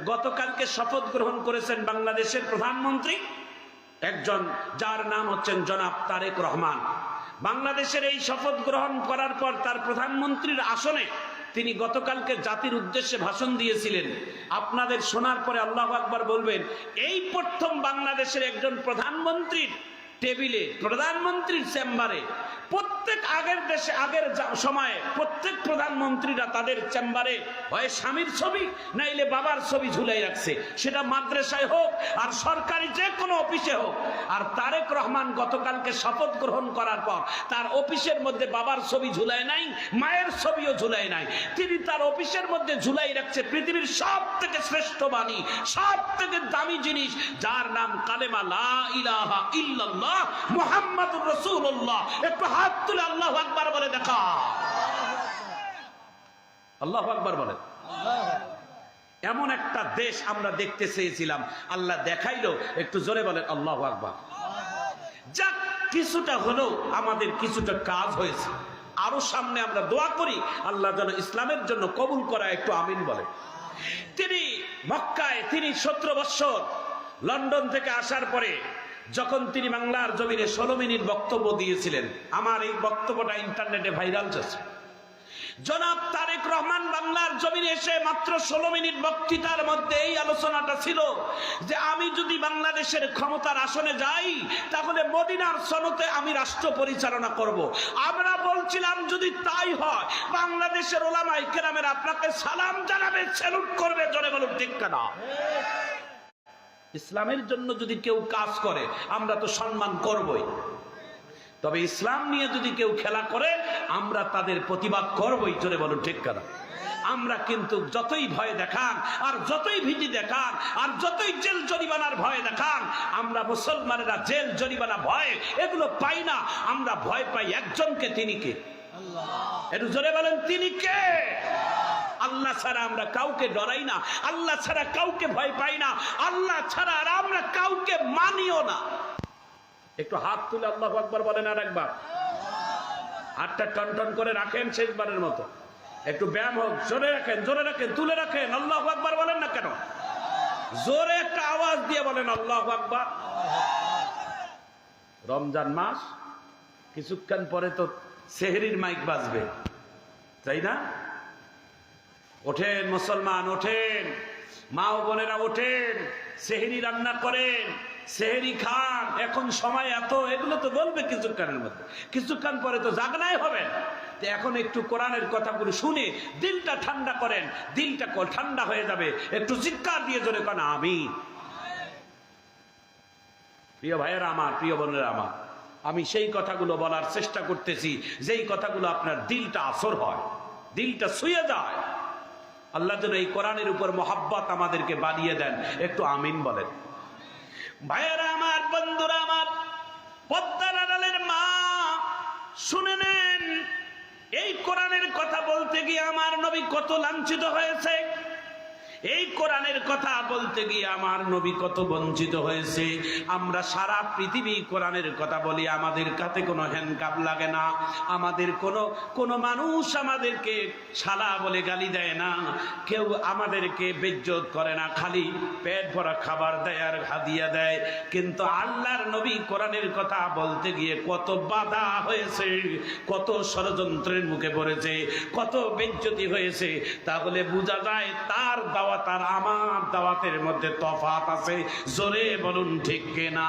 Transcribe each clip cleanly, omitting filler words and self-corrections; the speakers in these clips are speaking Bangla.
গতকালকে শপথ গ্রহণ করেছেন বাংলাদেশের প্রধানমন্ত্রী, একজন যার নাম হচ্ছেন জনাব তারেক রহমান। বাংলাদেশের এই শপথ গ্রহণ করার পর তার প্রধানমন্ত্রীর আসনে তিনি গতকালকে জাতির উদ্দেশ্যে ভাষণ দিয়েছিলেন। আপনাদের শোনার পরে আল্লাহু আকবার বলবেন, এই প্রথম বাংলাদেশের একজন প্রধানমন্ত্রীর টেবিলে, প্রধানমন্ত্রীর চেম্বারে, প্রত্যেক আগের সময়ে প্রত্যেক প্রধানমন্ত্রীরা তাদের চেম্বারে হয় স্বামীর ছবি নাইলে বাবার ছবি ঝুলাই রাখছে, সেটা মাদ্রাসায় হোক আর সরকারি যে কোনো অফিসে হোক। আর তারেক রহমান গতকালকে শপথ গ্রহণ করার পর তার অফিসের মধ্যে বাবার ছবি ঝুলাই নাই, মায়ের ছবিও ঝুলাই নাই। তিনি তার অফিসের মধ্যে ঝুলাই রাখছে পৃথিবীর সব থেকে শ্রেষ্ঠ বাণী, সব থেকে দামি জিনিস, যার নাম কালেমা লা ইলাহা ইল্লাল্লাহ মুহাম্মাদুর রাসূলুল্লাহ। একটু হাত তুলে আল্লাহু আকবার বলে দেখা। আল্লাহু আকবার বলে। এমন একটা দেশ আমরা দেখতে চেয়েছিলাম, আল্লাহ দেখাইলো। একটু জোরে বলেন আল্লাহু আকবার। যাক, কিছুটা হলেও আমাদের কিছুটা কাজ হয়েছে। আরো সামনে আমরা দোয়া করি আল্লাহ যেন ইসলামের জন্য কবুল করা। একটু আমিন বলে। তিনি মক্কায়, তিনি 17 বছর লন্ডন থেকে আসার পরে যখন তিনি বাংলার জমিনে 16 মিনিট বক্তব্য দিয়েছিলেন, আমার এই বক্তব্যটা ইন্টারনেটে ভাইরাল হচ্ছে। জনাব তারেক রহমান বাংলার জমিনে এসে মাত্র 16 মিনিট বক্তৃতার মধ্যে এই আলোচনাটা ছিল যে আমি যদি বাংলাদেশের ক্ষমতার আসনে যাই তাহলে মদিনার সনদে আমি রাষ্ট্র পরিচালনা করব। আমরা বলছিলাম যদি তাই হয় বাংলাদেশের ওলামায়ে কেরামের আপনাকে সালাম জানাবে, স্যালুট করবে। জোরে বলুন ঠিক কিনা? ইসলামের জন্য যদি কেউ কাজ করে আমরা তো সম্মান করবই, তবে ইসলাম নিয়ে যদি কেউ খেলা করে আমরা তাদের প্রতিবাদ করবই। জোরে বলুন ঠিক কিনা? আমরা কিন্তু যতই ভয় দেখান আর যতই ভীতি দেখান আর যতই জেল জরিমানার ভয় দেখান, আমরা মুসলমানেরা জেল জরিমানা ভয় এগুলো পাই না। আমরা ভয় পাই একজনকে, তিনি কে? আল্লাহ। একটু জোরে বলেন, তিনি কে? আল্লাহ ছাড়া আমরা কাউকে ডরাই না, আল্লাহ ছাড়া কাউকে ভয় পাই না, আল্লাহ ছাড়া আর আমরা কাউকে মানিও না। একটু হাত তুলে আল্লাহু আকবার বলেন আর একবার। হাতটা টনটন করে রাখেন শেষবারের মতো। একটু ব্যায়াম হোক। জোরে রাখেন, জোরে রাখেন, তুলে রাখেন। আল্লাহু আকবার বলেন না কেন? জোরে একটা আওয়াজ দিয়ে বলেন আল্লাহু আকবার। রমজান মাস, কিছুক্ষণ পরে তো সেহরির মাইক বাজবে, তাই না? ওঠেন মুসলমান, ওঠেন মা ও বোনেরা, ওঠেন, সেহরি রান্না করেন, সেহরি খান। এখন সময় এত, এগুলো তো বলবে কিছুক্ষণের মধ্যে, কিছুক্ষণ পরে তো জাগনাই হবে। তো এখন একটু কোরআনের কথাগুলো শুনে দিলটা ঠান্ডা করেন, দিলটা ঠান্ডা হয়ে যাবে। একটু চিৎকার দিয়ে জোরে কেন আমিন। প্রিয় ভাইয়েরা আমার, প্রিয় বোনেরা আমার, আমি সেই কথাগুলো বলার চেষ্টা করতেছি যেই কথাগুলো আপনার দিলটা আসর হয়, দিলটা ছুঁয়ে যায়। আল্লাহ যেন এই কোরআনের উপর মহাব্বত আমাদেরকে বানিয়ে দেন। একটু আমিন বলেন। ভাইয়েরা আমার, বন্ধুরা আমার, পদ্মার আড়ালের মা, শুনে নেন, এই কোরআনের কথা বলতে গিয়ে আমার নবী কত লাঞ্ছিত হয়েছে। এই কোরআনের কথা বলতে গিয়ে আমার নবী কত বঞ্চিত হয়েছে। আমরা সারা পৃথিবী কোরআনের কথা বলি, আমাদের কাছে কোনো হ্যান্ডকাপ লাগে না, আমাদের কোনো মানুষ আমাদেরকে শালা বলে গালি দেয় না, কেউ আমাদেরকে বেইজ্জত করে না, খালি পেট ভরা খাবার দেয় আর হাদিয়া দেয়। কিন্তু আল্লাহর নবী কোরআনের কথা বলতে গিয়ে কত বাধা হয়েছে, কত ষড়যন্ত্রের মুখে পড়েছে, কত বেইজ্জতি হয়েছে। তাহলে বোঝা যায় তার দাওয়াত আর আমার দাওয়াতের মধ্যে তফাৎ আছে। জোরে বলুন ঠিক কিনা?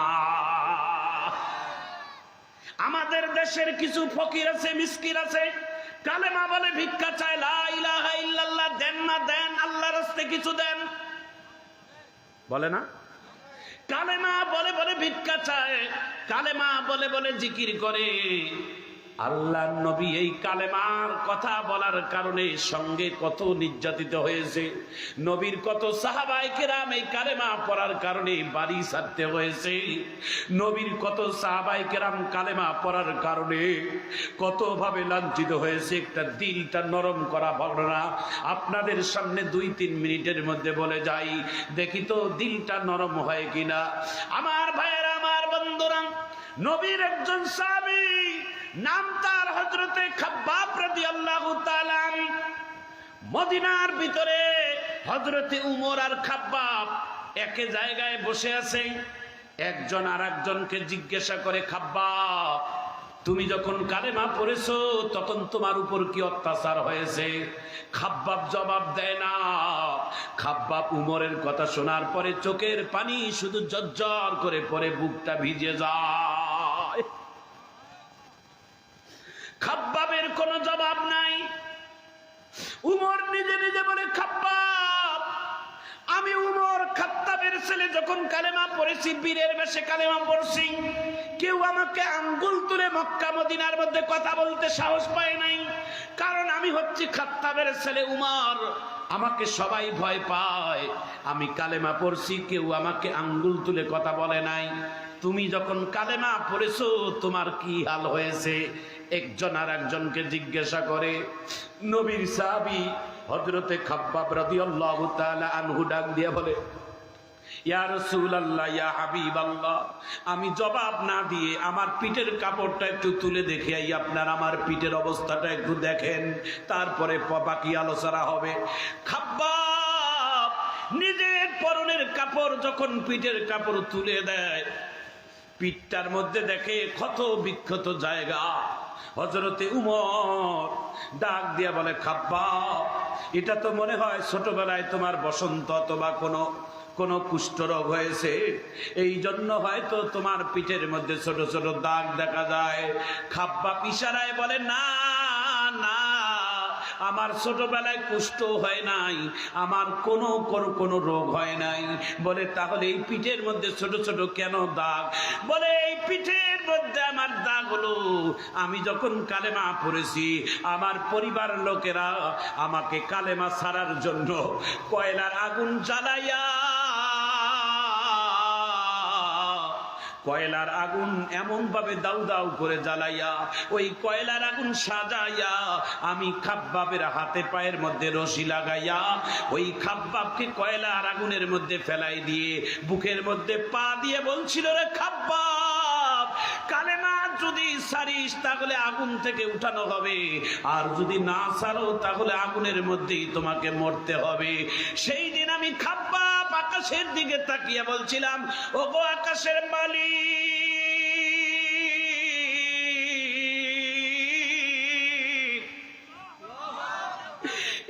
আমাদের দেশের কিছু ফকির আছে, মিসকিন আছে, কালেমা বলে ভিক্ষা চায়, লা ইলাহা ইল্লাল্লাহ দেন না দেন, আল্লাহর রাস্তায় কিছু দেন, বলে না? কালেমা বলে বলে ভিক্ষা চায়, কালেমা বলে বলে জিকির করে। আল্লাহর নবী এই কালেমার কথা বলার কারণে সঙ্গে কত নির্যাতিত হয়েছে। নবীর কত সাহাবায়ে কেরাম এই কালেমা পড়ার কারণে বাড়ি ছাড়তে হয়েছে। নবীর কত সাহাবায়ে কেরাম কালেমা পড়ার কারণে কত ভাবে লাঞ্ছিত হয়েছে। একটা দিলটা নরম করা ঘটনা আপনাদের সামনে 2-3 মিনিটের মধ্যে বলে যাই, দেখি তো দিলটা নরম হয় কিনা। আমার ভাইয়েরা, আমার বন্ধুরা, নবীর একজন সাহাবী, নাম তার হযরতে খাব্বাব রাদিয়াল্লাহু তাআলা, মদিনার ভিতরে হযরতে উমর আর খাব্বাব একে জায়গায় বসে আছে। একজন আর একজনকে জিজ্ঞাসা করে, খাব্বাব তুমি যখন কালেমা পড়েছো তখন তোমার উপর কি অত্যাচার হয়েছে? খাব্বাব জবাব দেয় না। খাব্বাব উমরের কথা শোনার পরে চোখের পানি শুধু ঝরঝর করে পড়ে, বুকটা ভিজে যায়। খাব্বাবের কোনো জবাব নাই। উমর নিজে নিজে বলে, খাব্বাব আমি উমর খাত্তাবের ছেলে যখন কালেমা পড়েছি, বীরের বেশে কালেমা পড়ছি, কেউ আমাকে আঙ্গুল তুলে মক্কা মদিনার মধ্যে কথা বলতে সাহস পায় নাই, কারণ আমি হচ্ছি খাত্তাবের ছেলে উমর। আমাকে সবাই ভয় পায়। আমি কালেমা পড়ছি, কেউ আমাকে আঙ্গুল তুলে কথা বলে নাই। তুমি যখন কালেমা পড়েছো তোমার কি হাল হয়েছে? একজন আর একজনকে জিজ্ঞাসা করে। নবীর সাহাবী হযরতে খাব্বাব রাদিয়াল্লাহু তাআলা আনহু ডাক দিয়ে বলে, ইয়া রাসূলুল্লাহ, ইয়া হাবিবাল্লাহ, আমি জবাব না দিয়ে আমার পিঠের কাপড়টা একটু তুলে দেখে আই, আপনার আমার পিঠের অবস্থাটা একটু দেখেন, তারপরে বাকি আলোচনা হবে। খাব্বাব নিজের পরনের কাপড় যখন পিঠের কাপড় তুলে দেয়, পিঠটার মধ্যে দেখে ক্ষত বিক্ষত জায়গা। হযরতে উমর ডাক দিয়া বলে, খাব্বাব এটা তো মনে হয় ছোটবেলায় তোমার বসন্ত অথবা কোনো কুষ্ঠরোগ হয়েছে, এই জন্য হয়তো তোমার পিঠের মধ্যে ছোট ছোট দাগ দেখা যায়। খাব্বাব ইশারায় বলে, না না, আমার ছোটবেলায় কুষ্ঠ হয় নাই, আমার কোনো রোগ হয় নাই। বলে তাহলে এই পিঠের মধ্যে ছোট ছোট কেন দাগ? বলে এই পিঠের মধ্যে আমার দাগ হলো, আমি যখন কালেমা পড়েছি আমার পরিবার লোকেরা আমাকে কালেমা ছাড়ার জন্য কয়লার আগুন জ্বালাইয়া, কয়লার আগুন এমন ভাবে দাউ দাউ করে জ্বালাইয়া, ওই কয়লার আগুন সাজাইয়া আমি খাব্বাবের হাতে পায়ের মধ্যে রশি লাগাইয়া ওই খাব্বাবকে কয়লার আগুনের মধ্যে ফেলাই দিয়ে বুকের মধ্যে পা দিয়ে বলছিল, রে খাব্বাব কালেমা যদি ছাড়িস তাহলে আগুন থেকে উঠানো হবে, আর যদি না ছাড়ো তাহলে আগুনের মধ্যেই তোমাকে মরতে হবে। সেই দিন আমি খাব্বাব আকাশের দিকে তাকিয়ে বলছিলাম, ওগো আকাশের মালিক,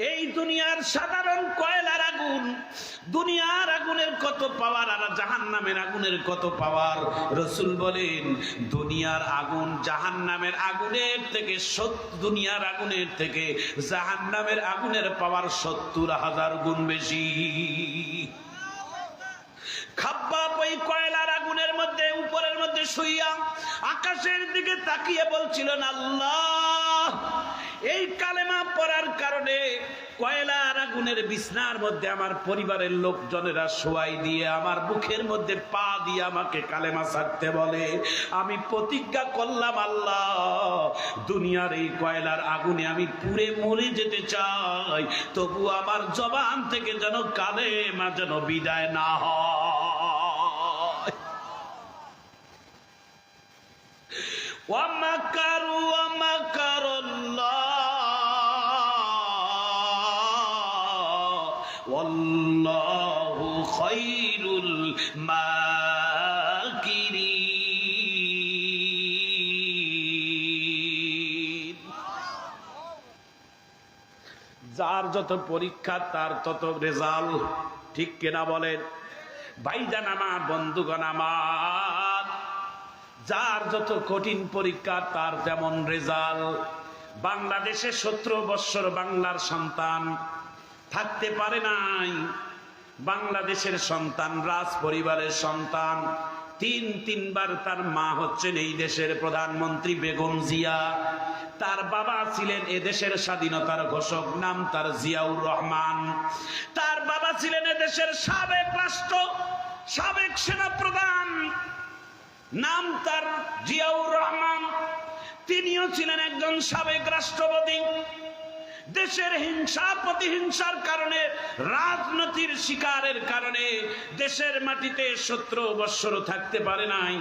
এই দুনিয়ার সাধারণ কয়লার আগুন, দুনিয়ার আগুনের কত পাওয়ার আর জাহান্নামের আগুনের কত পাওয়ার। রাসূল বলেন দুনিয়ার আগুন জাহান্নামের আগুনের থেকে, দুনিয়ার আগুনের থেকে জাহান্নামের আগুনের পাওয়ার ৭০,০০০ গুণ বেশি। খাব্বাব ওই কয়লার আগুনের মধ্যে উপরের মধ্যে শুইয়া আকাশের দিকে তাকিয়ে বলছিলেন, আল্লাহ এই কালেমা পড়ার কারণে কয়লার আগুনের বিছনার মধ্যে আমার পরিবারের লোকজনেরা শোয়াই দিয়ে আমার বুকের মধ্যে পা দিয়ে আমাকে কালেমা ছাড়তে বলে। আমি প্রতিজ্ঞা করলাম, আল্লাহ দুনিয়ার এই কয়লার আগুনে আমি পুড়ে মরে যেতে চাই, তবু আমার জবান থেকে যেন কালেমা যেন বিদায় না হয়। ওয়া মাকারু ওয়া মাকারাল্লাহ ওয়াল্লাহু খায়রুল মাকিরিন। যার যত পরীক্ষা তার তত রেজাল্ট, ঠিক কিনা বলেন ভাইজান আমার, বন্ধুগণ আমার, যার যত কঠিন পরীক্ষা তার তেমন রেজাল্ট। বাংলাদেশে 17 বৎসর বাংলার সন্তান থাকতে পারে নাই। বাংলাদেশের সন্তান, রাজ পরিবারের সন্তান, তিনবার তার মা হচ্ছেন এই দেশের প্রধানমন্ত্রী বেগম জিয়া, তার বাবা ছিলেন এদেশের স্বাধীনতার ঘোষক, নাম তার জিয়াউর রহমান, তার বাবা ছিলেন এদেশের সাবেক সেনাপ্রধান, নাম তার জিয়াউর রহমান, তিনিও ছিলেন একজন সাবেক রাষ্ট্রপতি। দেশের হিংসা প্রতিহিংসার কারণে, রাজনীতির শিকারের কারণে দেশের মাটিতে 17 বৎসর থাকতে পারে নাই।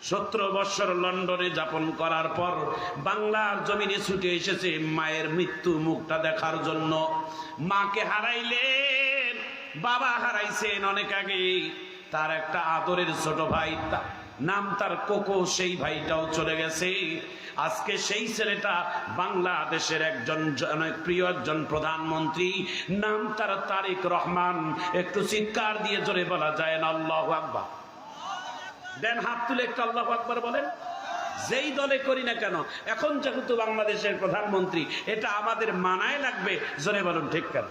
17 বৎসর লন্ডনে যাপন করার পর বাংলার জমিনে ছুটে এসেছে মায়ের মৃত্যু মুখটা দেখার জন্য। মাকে হারাইলে বাবা হারাইছেন অনেক আগে, তার একটা আদরের ছোট ভাই, নাম তার কোকো, সেই ভাইটাও চলে গেছে। আজকে সেই ছেলেটা বাংলাদেশের একজন অনেক প্রিয় একজন প্রধানমন্ত্রী, নাম তার তারেক রহমান। একটু চিৎকার দিয়ে জোরে বলা যায় না আল্লাহু আকবার? দেন হাত তুলে একটু আল্লাহু আকবার বলেন। যেই দলে করি না কেন, এখন যেহেতু বাংলাদেশের প্রধানমন্ত্রী, এটা আমাদের মানায় লাগবে। জোরে বলুন ঠিক কেন?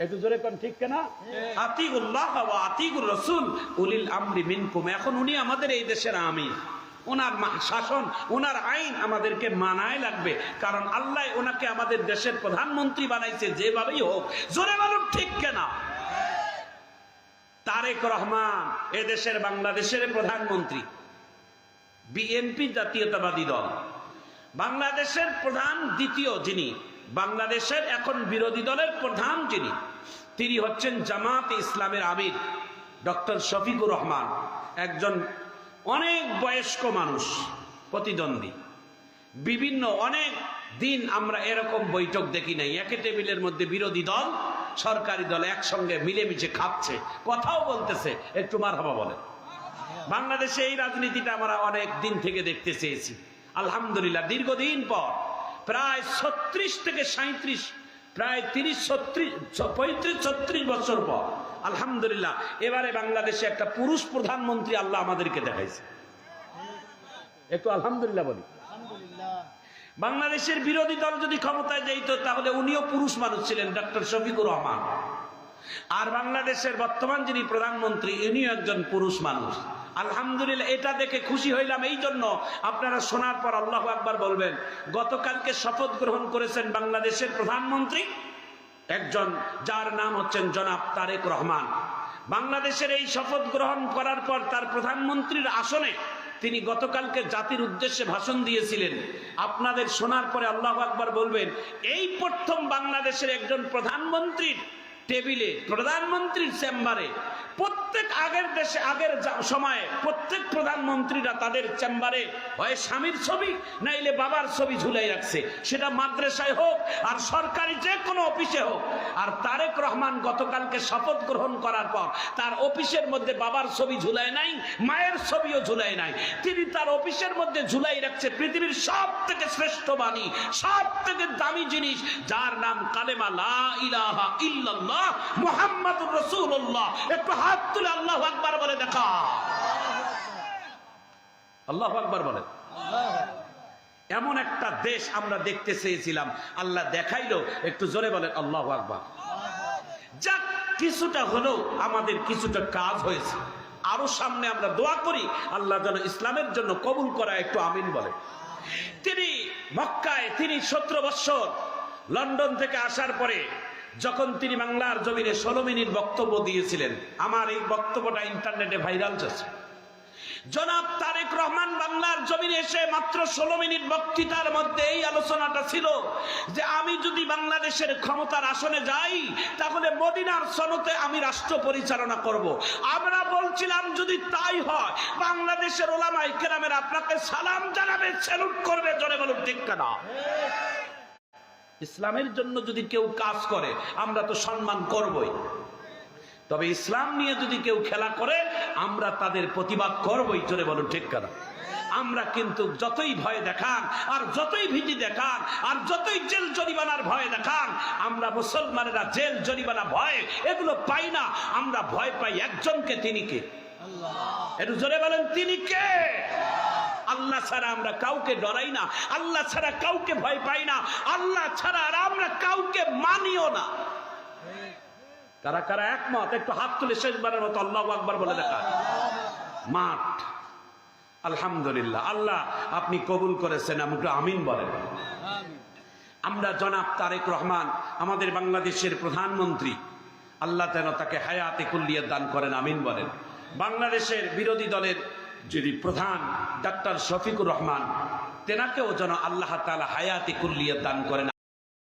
একটু জোরে কোন ঠিক কেনা? আতিউল্লাহ ওয়া আতিউর রাসূল উলিল আমরি মিনকুম। এখন উনি আমাদের এই দেশের আমির, ওনার শাসন, ওনার আইন আমাদেরকে মানায় লাগবে, কারণ আল্লাহ ওনাকে আমাদের দেশের প্রধানমন্ত্রী বানাইছে, যেভাবেই হোক। জোরে বলুন ঠিক কেনা? তারেক রহমান এ দেশের বাংলাদেশের প্রধানমন্ত্রী, বিএনপি জাতীয়তাবাদী দল, বাংলাদেশের প্রধান দ্বিতীয় যিনি, বাংলাদেশের এখন বিরোধী দলের প্রধান যিনি, তিনি হচ্ছেন জামাত ইসলামের আমির ডক্টর শফিকুর রহমান। একজন অনেক বয়স্ক মানুষ, প্রতিদ্বন্দ্বী। বিভিন্ন অনেক দিন আমরা এরকম বৈঠক দেখি নাই, একই টেবিলের মধ্যে বিরোধী দল সরকারি দল একসঙ্গে মিলেমিশে খাচ্ছে, কথাও বলতেছে। একটু মারহাবা বলেন। বাংলাদেশে এই রাজনীতিটা আমরা অনেক দিন থেকে দেখতে চেয়েছি। আলহামদুলিল্লাহ, দীর্ঘদিন পর, প্রায় 36 থেকে 37, প্রায় 35-36 বছর পর আলহামদুলিল্লাহ এবারে বাংলাদেশে একটা পুরুষ প্রধানমন্ত্রী আল্লাহ আমাদেরকে দেখাইছে। একটু আলহামদুলিল্লাহ বলি। বাংলাদেশের বিরোধী দল যদি ক্ষমতায় যাইত, তাহলে উনিও পুরুষ মানুষ ছিলেন, ডক্টর শফিকুর রহমান। আর বাংলাদেশের বর্তমান যিনি প্রধানমন্ত্রী, ইনিও একজন পুরুষ মানুষ। আলহামদুলিল্লাহ, এটা দেখে খুশি হইলাম। এই জন্য আপনারা শোনার পর আল্লাহু আকবার বলবেন। গতকালকে শপথ গ্রহণ করেছেন বাংলাদেশের প্রধানমন্ত্রী, একজন যার নাম হচ্ছেন জনাব তারেক রহমান। বাংলাদেশের এই শপথ গ্রহণ করার পর তার প্রধানমন্ত্রীর আসনে তিনি গতকালকে জাতির উদ্দেশ্যে ভাষণ দিয়েছিলেন। আপনাদের শোনার পরে আল্লাহু আকবার বলবেন, এই প্রথম বাংলাদেশের একজন প্রধানমন্ত্রীর টেবিলে, প্রধানমন্ত্রীর চেম্বারে, প্রত্যেক আগের সময়ে প্রত্যেক প্রধানমন্ত্রীরা তাদের চেম্বারে হয় স্বামীর ছবি নাইলে বাবার ছবি ঝুলাই রাখছে, সেটা মাদ্রাসায় হোক আর সরকারি যে কোনো অফিসে হোক। আর তারেক রহমান গতকালকে শপথ গ্রহণ করার পর তার অফিসের মধ্যে বাবার ছবি ঝুলাই নাই, মায়ের ছবিও ঝুলাই নাই। তিনি তার অফিসের মধ্যে ঝুলাই রাখছে পৃথিবীর সব থেকে শ্রেষ্ঠ বাণী, সব থেকে দামি জিনিস, যার নাম কালেমা লা ইলাহা ইল্লাল্লাহ মুহাম্মাদুর রাসূলুল্লাহ। একটু হাত তুলে আল্লাহু আকবার বলে দেখা। আল্লাহু আকবার বলেন। এমন একটা দেশ আমরা দেখতে চেয়েছিলাম, আল্লাহ দেখাইলো। একটু জোরে বলেন আল্লাহু আকবার। যাক, কিছুটা হলেও আমাদের কিছুটা কাজ হয়েছে। আরো সামনে আমরা দোয়া করি আল্লাহ যেন ইসলামের জন্য কবুল করা। একটু আমিন বলে। তিনি মক্কায়, তিনি 17 বছর লন্ডন থেকে আসার পরে যখন তিনি বাংলার জমিনে 16 মিনিট বক্তব্য দিয়েছিলেন, আমার এই বক্তব্যটা ইন্টারনেটে ভাইরাল হয়েছে। জনাব তারেক রহমান বাংলার জমিনে এসে মাত্র 16 মিনিট বক্তৃতার মধ্যে এই আলোচনাটা ছিল যে আমি যদি বাংলাদেশের ক্ষমতার আসনে যাই, তাহলে মদিনার সনতে আমি রাষ্ট্র পরিচালনা করব। আমরা বলছিলাম যদি তাই হয়, বাংলাদেশের ওলামায়ে কেরামের আপনাকে সালাম জানাবে, স্যালুট করবে। জোরে বলুন ঠিক কিনা? ইসলামের জন্য যদি কেউ কাজ করে আমরা তো সম্মান করবই, তবে ইসলাম নিয়ে যদি কেউ খেলা করে আমরা তাদের প্রতিবাদ করবই। জোরে বলুন ঠিক কিনা? আমরা কিন্তু যতই ভয় দেখান আর যতই ভীতি দেখান আর যতই জেল জরিমানার ভয় দেখান, আমরা মুসলমানেরা জেল জরিমানা ভয় এগুলো পাই না। আমরা ভয় পাই একজনকে, তিনি কে? আল্লাহ। একটু জোরে বলেন, তিনি কে? আল্লাহ ছাড়া আমরা কাউকে ডরাই না, আল্লাহ ছাড়া কাউকে ভয় পাই না, আল্লাহ ছাড়া আর আমরা কাউকে মানিও না। কারা কারা একমত? একটু হাত তুলে শেষবারের মতো আল্লাহু আকবার বলে দেখা। মাঠ। আলহামদুলিল্লাহ, আল্লাহ আপনি কবুল করেছেন, আমাকে আমিন বলেন। আমরা জনাব তারেক রহমান, আমাদের বাংলাদেশের প্রধানমন্ত্রী, আল্লাহ যেন তাকে হায়াতে কুল্লিয়াত দান করেন, আমিন বলেন। বাংলাদেশের বিরোধী দলের যিনি প্রধান ডক্টর শফিকুর রহমান, তেনাকেও যেন আল্লাহ তাআলা হায়াতে কুল্লিয়াত দান করেন,